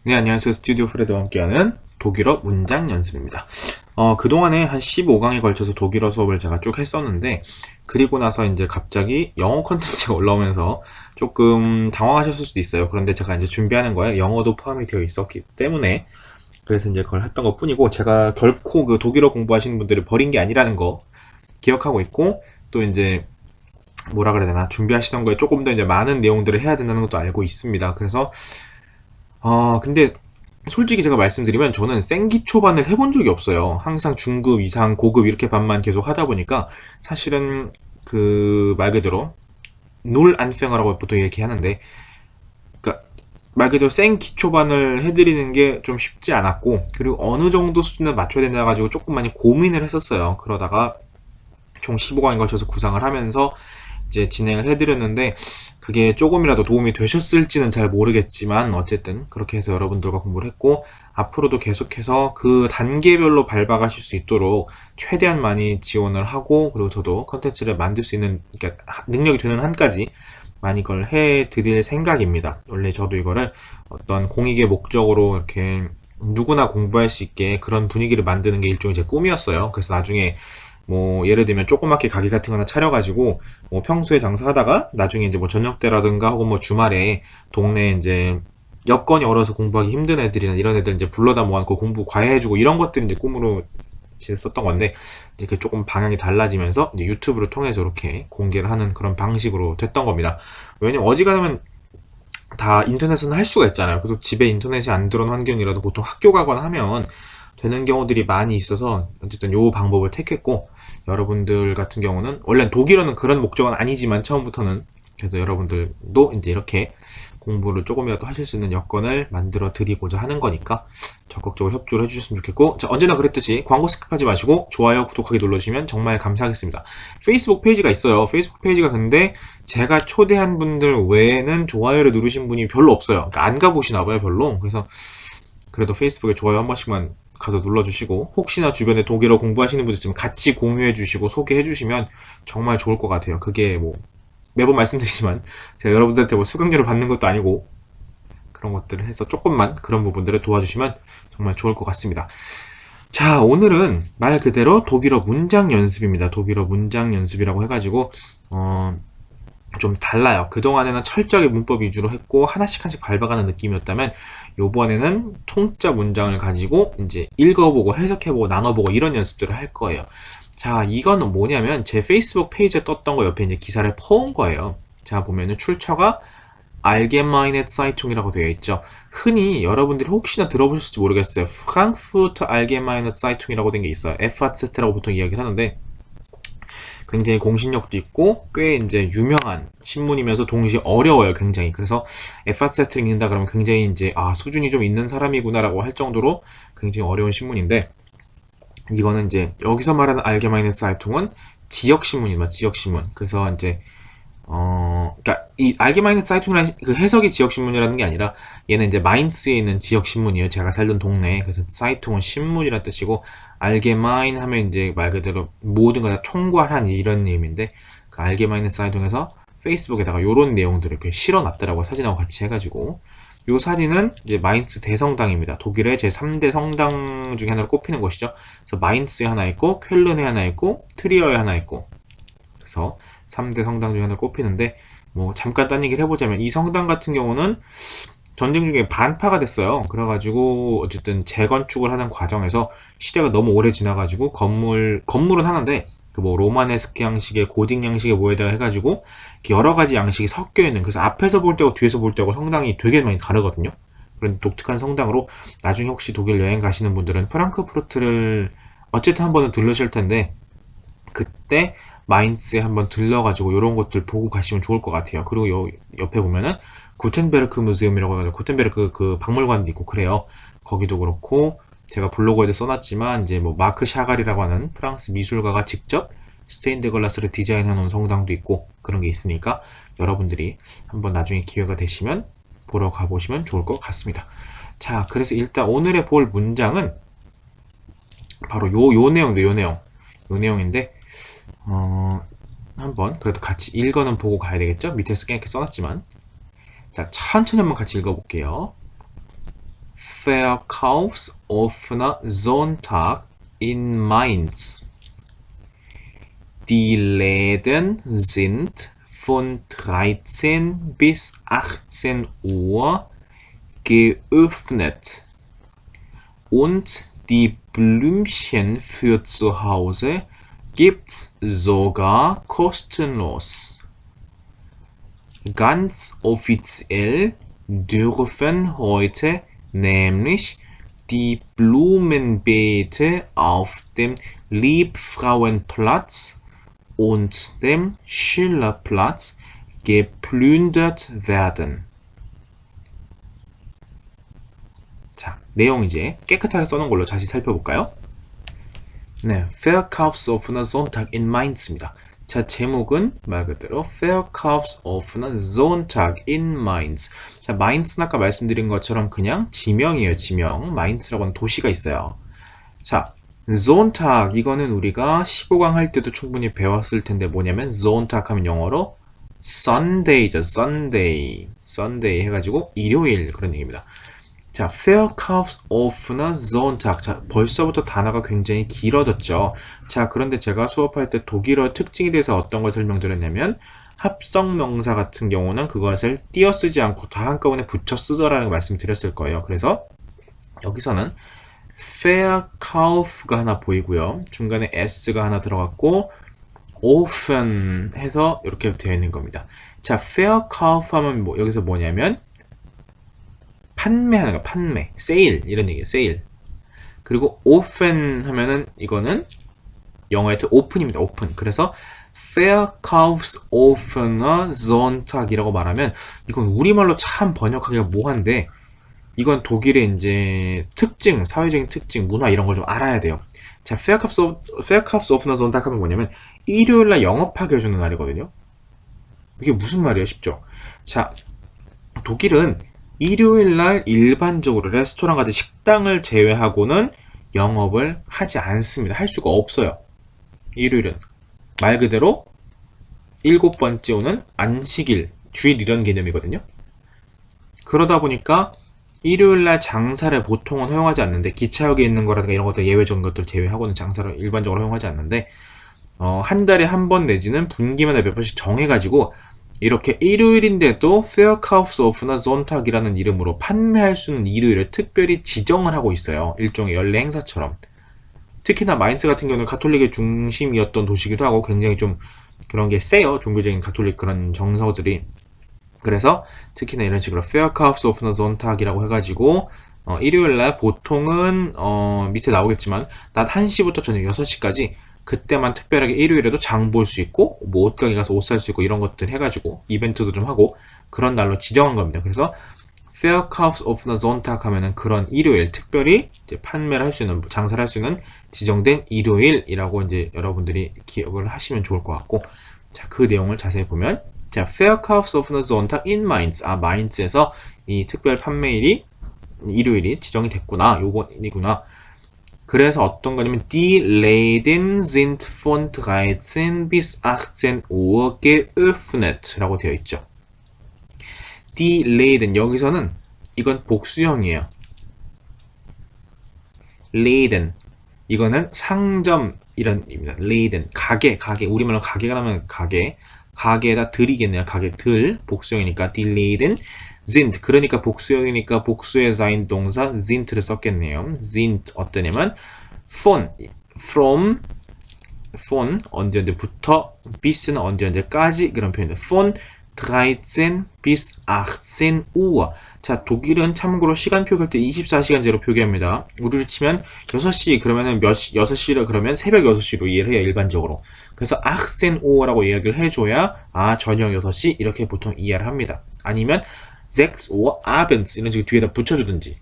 네, 안녕하세요. 스튜디오 프레드와 함께하는 독일어 문장 연습입니다. 그동안에 한 15강에 걸쳐서 독일어 수업을 제가 쭉 했었는데, 그리고 나서 이제 갑자기 영어 컨텐츠가 올라오면서 조금 당황하셨을 수도 있어요. 그런데 제가 이제 준비하는 거에 영어도 포함이 되어 있었기 때문에, 그래서 이제 그걸 했던 것 뿐이고, 제가 결코 그 독일어 공부하시는 분들을 버린 게 아니라는 거 기억하고 있고, 또 이제 뭐라 그래야 되나, 준비하시던 거에 조금 더 이제 많은 내용들을 해야 된다는 것도 알고 있습니다. 그래서 근데 솔직히 제가 말씀드리면 저는 생기 초반을 해본 적이 없어요. 항상 중급 이상 고급 이렇게 반만 계속 하다 보니까 사실은 그 말 그대로 놀 안팽어라고 보통 얘기하는데, 그러니까 말 그대로 생 기초반을 해드리는 게 좀 쉽지 않았고, 그리고 어느 정도 수준을 맞춰야 된다 가지고 조금 많이 고민을 했었어요. 그러다가 총 15강에 걸쳐서 구상을 하면서 이제 진행을 해드렸는데, 그게 조금이라도 도움이 되셨을지는 잘 모르겠지만 어쨌든 그렇게 해서 여러분들과 공부를 했고, 앞으로도 계속해서 그 단계별로 밟아가실 수 있도록 최대한 많이 지원을 하고, 그리고 저도 컨텐츠를 만들 수 있는, 그러니까 능력이 되는 한까지 많이 그걸 해드릴 생각입니다. 원래 저도 이거를 어떤 공익의 목적으로 이렇게 누구나 공부할 수 있게 그런 분위기를 만드는 게 일종의 제 꿈이었어요. 그래서 나중에 뭐 예를 들면 조그맣게 가게 같은 거나 차려가지고 뭐 평소에 장사하다가 나중에 이제 뭐 저녁 때라든가 혹은 뭐 주말에 동네에 이제 여건이 어려서 공부하기 힘든 애들이나 이런 애들 이제 불러다 모아놓고 공부 과외해주고 이런 것들이 이제 꿈으로 썼던 건데, 이제 그 조금 방향이 달라지면서 이제 유튜브를 통해서 이렇게 공개를 하는 그런 방식으로 됐던 겁니다. 왜냐면 어지간하면 다 인터넷은 할 수가 있잖아요. 그래도 집에 인터넷이 안 들어온 환경이라도 보통 학교 가거나 하면 되는 경우들이 많이 있어서 어쨌든 요 방법을 택했고, 여러분들 같은 경우는 원래 독일어는 그런 목적은 아니지만 처음부터는, 그래서 여러분들도 이제 이렇게 공부를 조금이라도 하실 수 있는 여건을 만들어 드리고자 하는 거니까 적극적으로 협조를 해주셨으면 좋겠고, 자, 언제나 그랬듯이 광고 스킵하지 마시고 좋아요, 구독하기 눌러주시면 정말 감사하겠습니다. 페이스북 페이지가 있어요. 페이스북 페이지가 근데 제가 초대한 분들 외에는 좋아요를 누르신 분이 별로 없어요. 그러니까 안 가보시나 봐요, 별로. 그래서 그래도 페이스북에 좋아요 한 번씩만 가서 눌러주시고, 혹시나 주변에 독일어 공부하시는 분들 있으면 같이 공유해주시고 소개해주시면 정말 좋을 것 같아요. 그게 뭐 매번 말씀드리지만 제가 여러분들한테 뭐 수강료를 받는 것도 아니고, 그런 것들을 해서 조금만 그런 부분들을 도와주시면 정말 좋을 것 같습니다. 자, 오늘은 말 그대로 독일어 문장 연습입니다. 독일어 문장 연습이라고 해가지고 좀 달라요. 그동안에는 철저하게 문법 위주로 했고 하나씩 하나씩 밟아가는 느낌이었다면, 요번에는 통짜 문장을 가지고 이제 읽어보고 해석해보고 나눠보고 이런 연습들을 할 거예요. 자, 이거는 뭐냐면 제 페이스북 페이지에 떴던 거 옆에 이제 기사를 퍼온 거예요. 자, 보면은 출처가 Allgemeine Zeitung이라고 되어 있죠. 흔히 여러분들이 혹시나 들어보셨을지 모르겠어요. Frankfurt Allgemeine Zeitung이라고 된 게 있어요. FAZ라고 보통 이야기를 하는데, 굉장히 공신력도 있고 꽤 이제 유명한 신문이면서 동시에 어려워요, 굉장히. 그래서 FAZ를 읽는다 그러면 굉장히 이제 수준이 좀 있는 사람이구나라고 할 정도로 굉장히 어려운 신문인데, 이거는 이제 여기서 말하는 알게마이네 사이통은 지역 신문이다, 지역 신문. 그래서 이제 그러니까 이 알게마이네 사이통이라는 그 해석이 지역 신문이라는 게 아니라, 얘는 이제 마인츠에 있는 지역 신문이에요. 제가 살던 동네. 그래서 사이통은 신문이라는 뜻이고, 알게마인 하면 이제 말 그대로 모든 걸 다 총괄한 이런 의미인데, 그 알게마이네 사이통에서 페이스북에다가 요런 내용들을 이렇게 실어놨더라고요. 사진하고 같이 해가지고. 요 사진은 이제 마인츠 대성당입니다. 독일의 제 3대 성당 중에 하나로 꼽히는 곳이죠. 그래서 마인츠에 하나 있고, 쾰른에 하나 있고, 트리어에 하나 있고, 그래서 3대 성당 중에 하나 꼽히는데, 뭐 잠깐 딴 얘기를 해보자면 이 성당 같은 경우는 전쟁 중에 반파가 됐어요. 그래가지고 어쨌든 재건축을 하는 과정에서 시대가 너무 오래 지나가지고 건물은 하나인데, 그 뭐 로마네스크 양식의 고딕 양식의 뭐에다가 해가지고 여러 가지 양식이 섞여 있는, 그래서 앞에서 볼 때하고 뒤에서 볼 때하고 성당이 되게 많이 다르거든요. 그런 독특한 성당으로, 나중에 혹시 독일 여행 가시는 분들은 프랑크푸르트를 어쨌든 한 번은 들르실 텐데, 그때 마인츠에 한번 들러가지고 이런 것들 보고 가시면 좋을 것 같아요. 그리고 옆에 보면은 구텐베르크 무seum이라고 해가지고 구텐베르크 그 박물관도 있고 그래요. 거기도 그렇고, 제가 블로그에도 써놨지만 이제 뭐 마크 샤갈이라고 하는 프랑스 미술가가 직접 스테인드 글라스를 디자인해 놓은 성당도 있고 그런 게 있으니까, 여러분들이 한번 나중에 기회가 되시면 보러 가보시면 좋을 것 같습니다. 자, 그래서 일단 오늘의 볼 문장은 바로 요 내용인데, 한번 그래도 같이 읽어는 보고 가야 되겠죠? 밑에서 이렇게 써놨지만. 자, 천천히 한번 같이 읽어볼게요. Verkaufsoffener Sonntag in Mainz. Die Läden sind von 13 bis 18 Uhr geöffnet. Und die Blümchen für zu Hause gibt's sogar kostenlos. Ganz offiziell dürfen heute nämlich die Blumenbeete auf dem Liebfrauenplatz und dem Schillerplatz geplündert werden. 자, 내용 이제 깨끗하게 써놓은 걸로 다시 살펴볼까요? 네, Verkaufsoffener Sonntag in Mainz입니다. 자, 제목은 말 그대로 Verkaufsoffener Sonntag in Mainz. 자, 마인츠는 아까 말씀드린 것처럼 그냥 지명이에요, 지명. 마인츠라고 하는 도시가 있어요. 자, Sonntag, 이거는 우리가 15강 할 때도 충분히 배웠을 텐데 뭐냐면 Sonntag 하면 영어로 Sunday죠, Sunday. Sunday 해가지고 일요일 그런 얘기입니다. 자, Verkaufsoffener Sonntag. 자, 벌써부터 단어가 굉장히 길어졌죠. 자, 그런데 제가 수업할 때 독일어 특징에 대해서 어떤 걸 설명드렸냐면 합성명사 같은 경우는 그것을 띄어 쓰지 않고 다 한꺼번에 붙여 쓰더라는 말씀을 드렸을 거예요. 그래서 여기서는 Verkauf가 하나 보이고요. 중간에 s가 하나 들어갔고 offen 해서 이렇게 되어 있는 겁니다. 자, Verkauf 하면 뭐, 여기서 뭐냐면 판매하는 거, 판매, 세일 이런 얘기예요. 세일. 그리고 offen 하면은 이거는 영어의 오픈입니다. 오픈. 그래서 Verkaufsoffener Sonntag이라고 말하면 이건 우리말로 참 번역하기가 뭐한데 이건 독일의 이제 특징, 사회적인 특징, 문화 이런 걸 좀 알아야 돼요. 자, Verkaufsoffener Sonntag 하면 뭐냐면 일요일날 영업하게 해주는 날이거든요. 이게 무슨 말이에요? 쉽죠? 자, 독일은 일요일날 일반적으로 레스토랑 같은 식당을 제외하고는 영업을 하지 않습니다. 할 수가 없어요. 일요일은 말 그대로 7번째 오는 안식일, 주일 이런 개념이거든요. 그러다 보니까 일요일날 장사를 보통은 허용하지 않는데 기차역에 있는 거라든가 이런 것들 예외적인 것들 제외하고는 장사를 일반적으로 허용하지 않는데 한 달에 한 번 내지는 분기마다 몇 번씩 정해가지고 이렇게 일요일인데도 Verkaufsoffener Sonntag이라는 이름으로 판매할 수 있는 일요일을 특별히 지정을 하고 있어요. 일종의 연례 행사처럼. 특히나 마인츠 같은 경우는 가톨릭의 중심이었던 도시기도 하고 굉장히 좀 그런 게 세요. 종교적인 가톨릭 그런 정서들이. 그래서 특히나 이런 식으로 Verkaufsoffener Sonntag이라고 해가지고 일요일날 보통은 밑에 나오겠지만 낮 1시부터 저녁 6시까지 그때만 특별하게 일요일에도 장 볼 수 있고 뭐 옷가게 가서 옷 살 수 있고 이런 것들 해가지고 이벤트도 좀 하고 그런 날로 지정한 겁니다. 그래서 Verkaufsoffener Sonntag 하면은 그런 일요일 특별히 이제 판매를 할 수 있는 장사를 할 수 있는 지정된 일요일이라고 이제 여러분들이 기억을 하시면 좋을 것 같고 자, 그 내용을 자세히 보면 자, Verkaufsoffener Sonntag in Mainz. 아, 마인츠에서 이 특별 판매일이 일요일이 지정이 됐구나. 요번이구나. 그래서 어떤 거냐면 Die Läden sind von 13 bis 18 Uhr geöffnet 라고 되어 있죠. Die Läden 여기서는 이건 복수형이에요. Läden 이거는 상점이란 의미입니다. Läden 가게 우리말로 가게가 나면 가게에다 들이겠네요. 가게 들 복수형이니까 Die Läden sind 그러니까 복수형이니까 복수의 자인 동사 sind를 썼겠네요. sind 어떠냐면 from 언제부터 bis는 언제까지 그런 표현입니다. von 13 bis 18 Uhr. 자, 독일은 참고로 시간표 할 때 24시간제로 표기합니다. 우리로 치면 6시 그러면은 6시라 그러면 새벽 6시로 이해를 해요, 일반적으로. 그래서 18 Uhr라고 이야기를 해줘야 아, 저녁 6시 이렇게 보통 이해를 합니다. 아니면 6 Uhr abends 이런 식으로 뒤에다 붙여주든지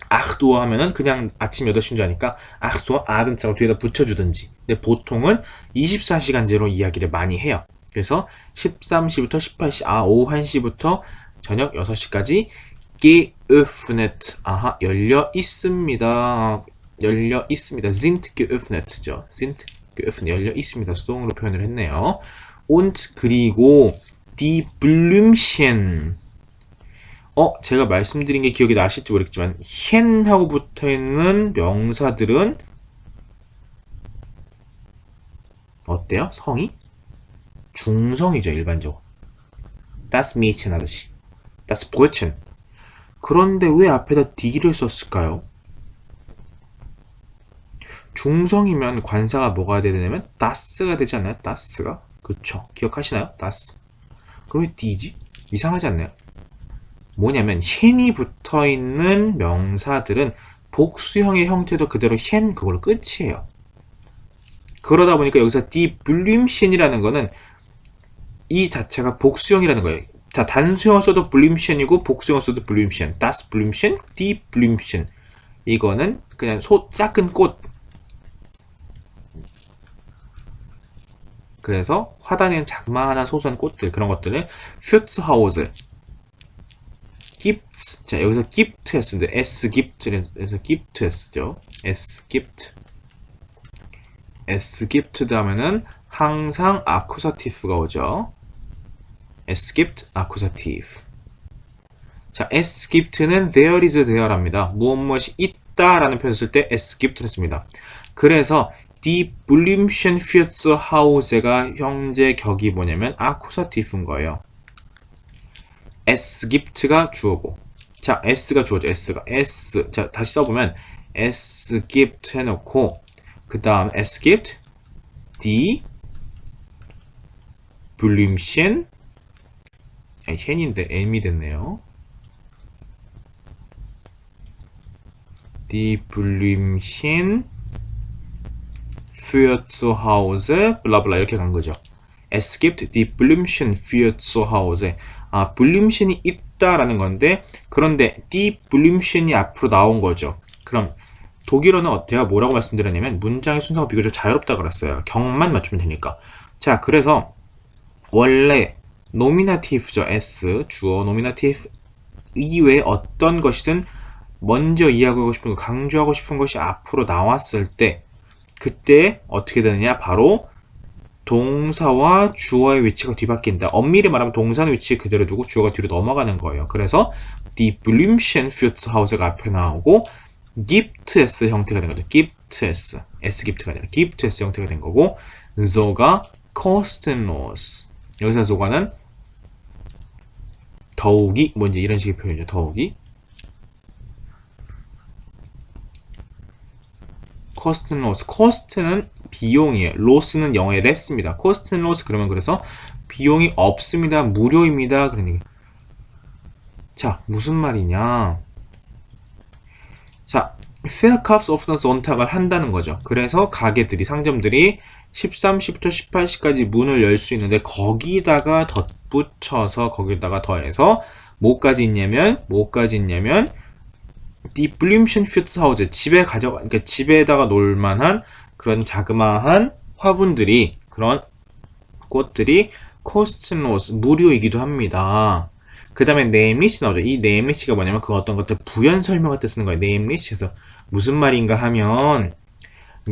8 Uhr 하면은 그냥 아침 8시인 줄 아니까 8 Uhr abends라고 뒤에다 붙여주든지 근데 보통은 24시간제로 이야기를 많이 해요. 그래서 13시부터 18시, 오후 1시부터 저녁 6시까지 geöffnet, 열려 있습니다. 열려 있습니다. sind geöffnet죠. sind geöffnet, 열려 있습니다. 수동으로 표현을 했네요. und 그리고 die Blümchen 제가 말씀드린 게 기억이 나실지 모르겠지만 hien하고 붙어있는 명사들은 어때요? 성이? 중성이죠, 일반적으로. Das Mädchen 하듯이. Das Brötchen. 그런데 왜 앞에다 d를 썼을까요? 중성이면 관사가 뭐가 돼야 되냐면 das가 되지 않나요? das가? 그쵸. 기억하시나요? das. 그럼 왜 d지? 이상하지 않나요? 뭐냐면 hien이 붙어있는 명사들은 복수형의 형태도 그대로 hien 그걸로 끝이에요. 그러다 보니까 여기서 die Blümchen이라는 거는 이 자체가 복수형이라는 거예요. 자, 단수형을 써도 Blümchen이고 복수형을 써도 Blümchen. Das Blümchen, die Blümchen. 이거는 그냥 작은 꽃. 그래서 화단에는 자그마한 소소한 꽃들, 그런 것들을 Fürzhause gibt. 자, 여기서 gibt 했는데 es gibt에서 gibt 했죠. es gibt. es gibt 다음에는 항상 아쿠사티프가 오죠. es gibt Akkusativ. 자, es gibt는 there is there랍니다. 무엇이 있다라는 표현을 쓸 때 es gibt를 씁니다. 그래서 die Blümchen Fürzhause가 형제 격이 뭐냐면 Akkusativ인 거예요. es gibt가 주어고. 자, s가 주어죠. s가. s. 자, 다시 써보면 es gibt 해놓고 그 다음 es gibt die Blümchen hien인데 m이 됐네요. Die Blümchen für zu Hause 블라블라 이렇게 간 거죠. Es gibt die Blümchen für zu Hause. 아, Blümchen이 있다라는 건데 그런데 die Blümchen이 앞으로 나온 거죠. 그럼 독일어는 어때요? 뭐라고 말씀드렸냐면 문장의 순서가 비교적 자유롭다고 그랬어요. 경만 맞추면 되니까. 자, 그래서 원래 노미나티브죠. S 주어 노미나티브 이외에 어떤 것이든 먼저 이해하고 싶은 거, 강조하고 싶은 것이 앞으로 나왔을 때 그때 어떻게 되느냐? 바로 동사와 주어의 위치가 뒤바뀐다. 엄밀히 말하면 동사의 위치 그대로 두고 주어가 뒤로 넘어가는 거예요. 그래서 die Blümchen fürs Hause가 앞에 나오고 gibt es 형태가 된 거죠. gibt es. es gibt가 아니라 gibt es 형태가 된 거고 sogar kostenlos. 여기서 sogar는 더욱이 뭐 이제 이런 식의 표현이죠. 더욱이 kostenlos. cost는 비용이에요. loss는 영어의 less입니다. kostenlos 그러면 그래서 비용이 없습니다. 무료입니다. 그런 얘기. 자, 무슨 말이냐? 자, Verkaufs offener Sonntag을 한다는 거죠. 그래서 가게들이 상점들이 13시부터 18시까지 문을 열 수 있는데 거기다가 덧붙여서 거기다가 더해서 뭐까지 있냐면 Die Blümchen fürs Hause 집에 그러니까 집에다가 놀 만한 그런 자그마한 화분들이 그런 꽃들이 kostenlos 무료이기도 합니다. 그 다음에 nämlich 나오죠. 이 nämlich가 뭐냐면 그 어떤 것들 부연 설명할 때 쓰는 거예요. nämlich에서 무슨 말인가 하면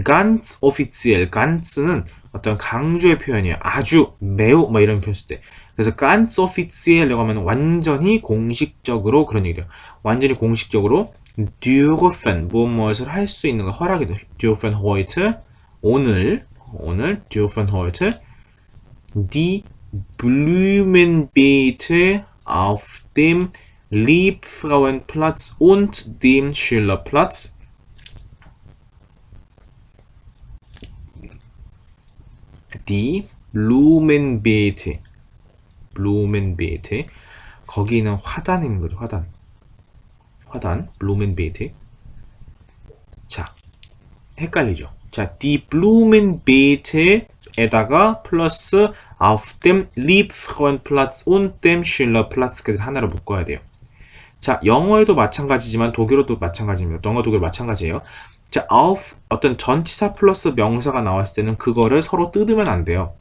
ganz offiziell, ganz는 어떤 강조의 표현이에요. 아주 매우 뭐 이런 표현 쓸 때. 그래서 ganz offiziell이라고 하면 완전히 공식적으로 그런 얘기예요. 완전히 공식적으로 dürfen 무엇을 할 수 있는 거 허락이 돼요. dürfen heute 오늘 dürfen heute die Blumenbeete auf dem Liebfrauenplatz und dem Schillerplatz die Blumenbeete 거기는 화단이 있는 거죠. 화단 Blumenbeete. 자, 헷갈리죠. 자, die Blumenbeete에다가 플러스 auf dem Liebfrauenplatz und dem Schillerplatz까지 하나로 묶어야 돼요. 자, 영어에도 마찬가지지만 독일어도 마찬가지입니다. 영어, 독일 마찬가지예요. 자, auf 어떤 전치사 플러스 명사가 나왔을 때는 그거를 서로 뜯으면 안 돼요.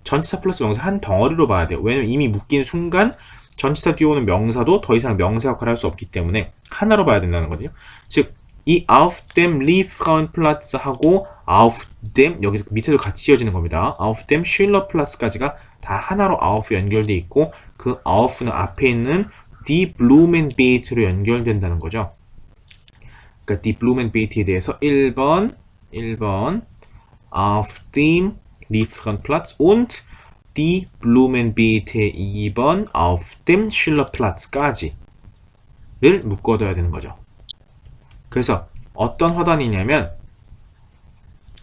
전치사 플러스 명사 한 덩어리로 봐야 돼요. 왜냐면 이미 묶인 순간 전치사 뒤에 오는 명사도 더 이상 명사 역할을 할 수 없기 때문에 하나로 봐야 된다는 거거든요. 즉, 이 auf dem Liebfrauenplatz하고 auf dem 여기 밑에도 같이 이어지는 겁니다. auf dem Schillerplatz까지가 다 하나로 auf 연결돼 있고 그 auf는 앞에 있는 die Blumenbeet로 연결된다는 거죠. 그러니까 die Blumenbeet에 대해서 1번 auf dem Liefernplatz und die Blumenbeete 2번 auf dem Schillerplatz까지를 묶어둬야 되는 거죠. 그래서 어떤 화단이냐면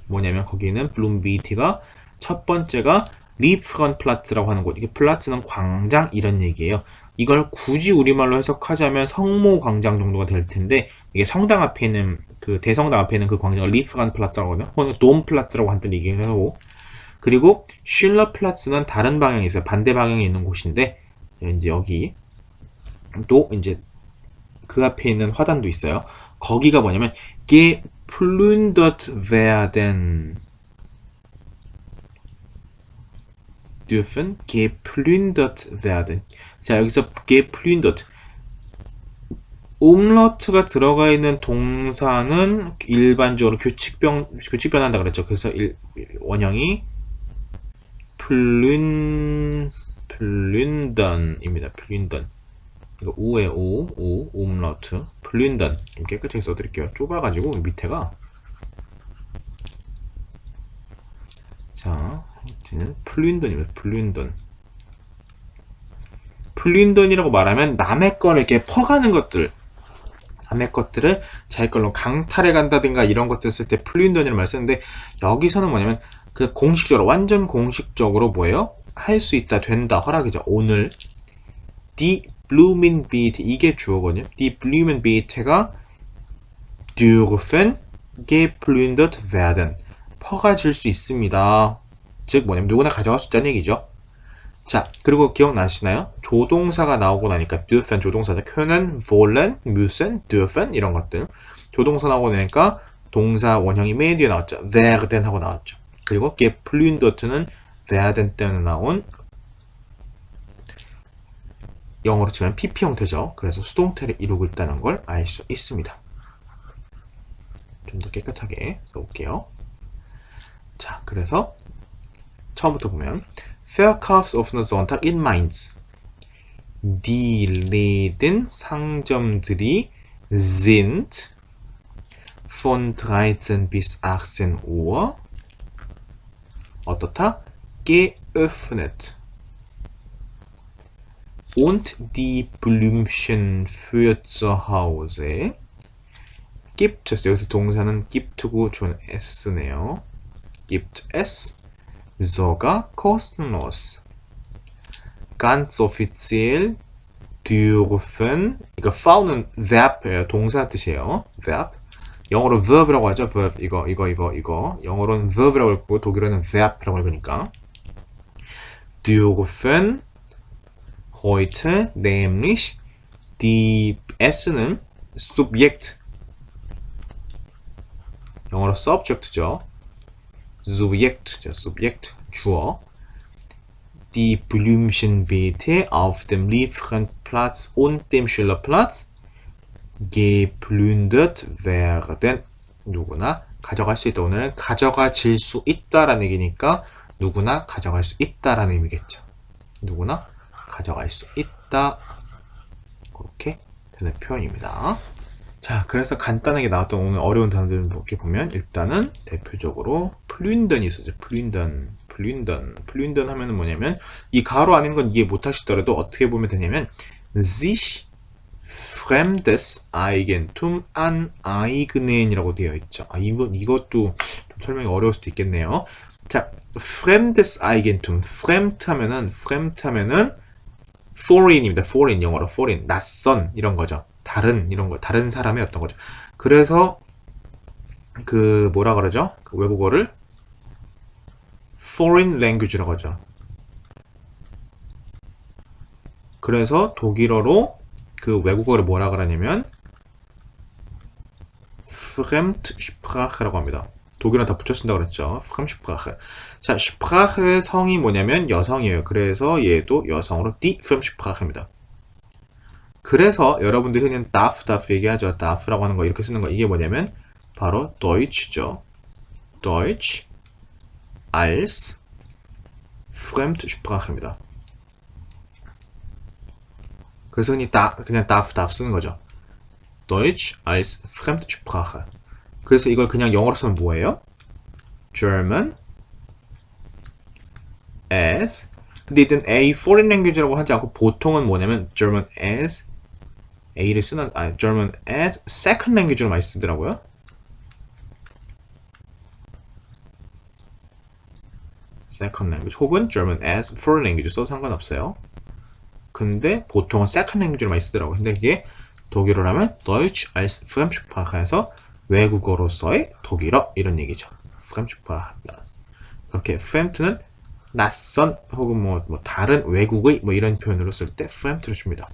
뭐냐면 거기는 Blumenbeete가 첫 번째가 Liefernplatz라고 하는 곳. 이게 플라츠는 광장 이런 얘기예요. 이걸 굳이 우리말로 해석하자면 성모 광장 정도가 될 텐데 이게 성당 앞에 있는 그 대성당 앞에 있는 그 광장을 리프란플라츠라고 하거든요. 혹은 돔플라츠라고 한번 얘기를 하고 그리고 슐러플라츠는 다른 방향에 있어요. 반대 방향에 있는 곳인데 이제 여기 또 이제 그 앞에 있는 화단도 있어요. 거기가 뭐냐면 geplündert werden dürfen geplündert werden. 자, 여기서 geplündert umlaut가 들어가 있는 동사는 일반적으로 규칙변한다 그랬죠. 그래서 원형이 plündern입니다. plündern. 이거 우에 오, umlaut, plündern. 좀 깨끗하게 써드릴게요. 좁아가지고 밑에가. 자, plündern입니다. plündern. plündern이라고 말하면 남의 거를 이렇게 퍼가는 것들. 남의 것들을 자기 걸로 강탈해 간다든가 이런 것들 쓸 때 플륜던이라는 말 쓰는데 여기서는 뭐냐면 그 공식적으로 완전 공식적으로 뭐예요? 할 수 있다 된다 허락이죠. 오늘 die Blumenbeete 이게 주어거든요. die Blumenbeete가 dürfen geplündert werden 퍼가질 수 있습니다. 즉 뭐냐면 누구나 가져갈 수 있다는 얘기죠. 자, 그리고 기억나시나요? 조동사가 나오고 나니까 dürfen 조동사죠. können, wollen, müssen, dürfen 이런 것들. 조동사 나오고 나니까 동사 원형이 맨 뒤에 나왔죠. werden 하고 나왔죠. 그리고 geplündert는 werden 때문에 나온 영어로 치면 PP 형태죠. 그래서 수동태를 이루고 있다는 걸 알 수 있습니다. 좀 더 깨끗하게 써볼게요. 자, 그래서 처음부터 보면 Verkaufsoffener Sonntag in Mainz. Die Läden, 상점들이 sind von 13 bis 18 Uhr 어떻다? geöffnet. Und die Blümchen für zu Hause gibt es. 여기서 동사는 gibt고 존 s네요. gibt es sogar kostenlos. Ganz offiziell dürfen 이거 fau는 verb예요. 동사 뜻이에요. verb. 영어로 verb라고 하죠. verb. 이거. 영어로는 verb라고 읽고 독일어는 verb라고 읽으니까. dürfen heute nämlich die S는 subject. 영어로 subject죠. Subjekt, 주어. Die Blümchenbeete auf dem Liefernplatz und dem Schillerplatz geplündert werden. 누구나 가져갈 수 있다. 오늘은 가져가질 수 있다라는 얘기니까 누구나 가져갈 수 있다라는 의미겠죠. 누구나 가져갈 수 있다. 그렇게 되는 표현입니다. 자, 그래서 간단하게 나왔던 오늘 어려운 단어들을 이렇게 보면 일단은 대표적으로 플륜던이 있었죠. 플륜던 하면은 뭐냐면 이 가로 안에 있는 건 이해 못 하시더라도 어떻게 보면 되냐면 sich fremdes Eigentum aneignen 이라고 되어 있죠. 이것도 좀 설명이 어려울 수도 있겠네요. 자, fremdes Eigentum, fremd 하면은 foreign입니다. foreign 영어로 foreign, 낯선 이런 거죠. 다른 사람의 어떤 거죠. 그래서 그 뭐라 그러죠? 그 외국어를 foreign language라고 하죠. 그래서 독일어로 그 외국어를 뭐라 그러냐면 Fremdsprache라고 합니다. 독일어는 다 붙여 쓴다고 그랬죠. Fremdsprache. 자, Sprache의 성이 뭐냐면 여성이에요. 그래서 얘도 여성으로 die Fremdsprache입니다. 그래서 여러분들이 흔히 darf 얘기하죠. darf라고 하는 거 이렇게 쓰는 거 이게 뭐냐면 바로 Deutsch죠. Deutsch als Fremdsprache입니다. 그래서 그냥 darf 쓰는 거죠. Deutsch als Fremdsprache. 그래서 이걸 그냥 영어로 쓰면 뭐예요? German as. 근데 이땐 A foreign language라고 하지 않고 보통은 뭐냐면 German as A를 쓰는 German as second language로 많이 쓰더라고요. second language 혹은 German as foreign language 써도 상관없어요. 근데 보통은 second language로 많이 쓰더라고요. 근데 이게 독일어로 하면 Deutsch als Fremdsprache에서 외국어로서의 독일어 이런 얘기죠. Fremdsprache. 그렇게 Fremd는 낯선 혹은 뭐 다른 외국의 뭐 이런 표현으로 쓸 때 Fremd를 줍니다.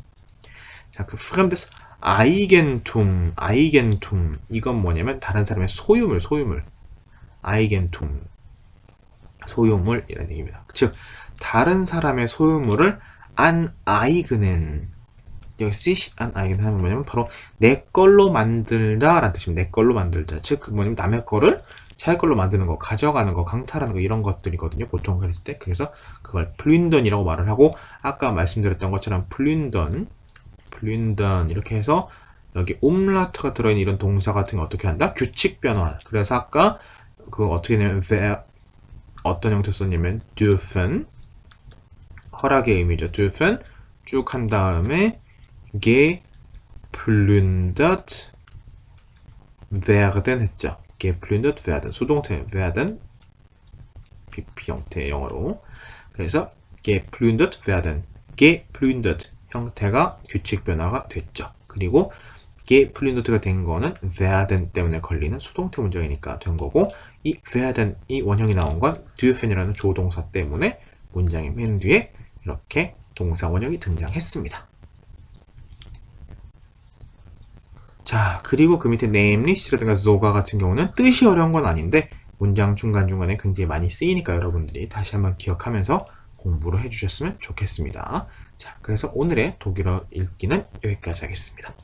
자, 그 Fremdes Eigentum 이건 뭐냐면 다른 사람의 소유물 Eigentum 소유물이라는 얘기입니다. 즉 다른 사람의 소유물을 aneignen 여기 sich aneignen 하면 뭐냐면 바로 내 걸로 만들다 라는 뜻입니다. 내 걸로 만들다. 즉 그 뭐냐면 남의 거를 자기 걸로 만드는 거, 가져가는 거, 강탈하는 거 이런 것들이거든요. 보통 그랬을 때. 그래서 그걸 plünder이라고 말을 하고 아까 말씀드렸던 것처럼 plündern 이렇게 해서 여기 umlaut가 들어있는 이런 동사 같은 거 어떻게 한다? 규칙 변화. 그래서 아까 그 어떻게 되냐면 어떤 형태 썼냐면 dürfen 허락의 의미죠. dürfen 쭉 한 다음에 geplündert werden 했죠. geplündert werden 수동태 werden PP 형태의 영어로 그래서 geplündert werden geplündert 형태가 규칙 변화가 됐죠. 그리고 geplündert가 된 거는 werden 때문에 걸리는 수동태 문장이니까 된 거고 이 werden 이 원형이 나온 건 dürfen이라는 조동사 때문에 문장의 맨 뒤에 이렇게 동사 원형이 등장했습니다. 자, 그리고 그 밑에 nämlich라든가 sogar 같은 경우는 뜻이 어려운 건 아닌데 문장 중간중간에 굉장히 많이 쓰이니까 여러분들이 다시 한번 기억하면서 공부를 해주셨으면 좋겠습니다. 자, 그래서 오늘의 독일어 읽기는 여기까지 하겠습니다.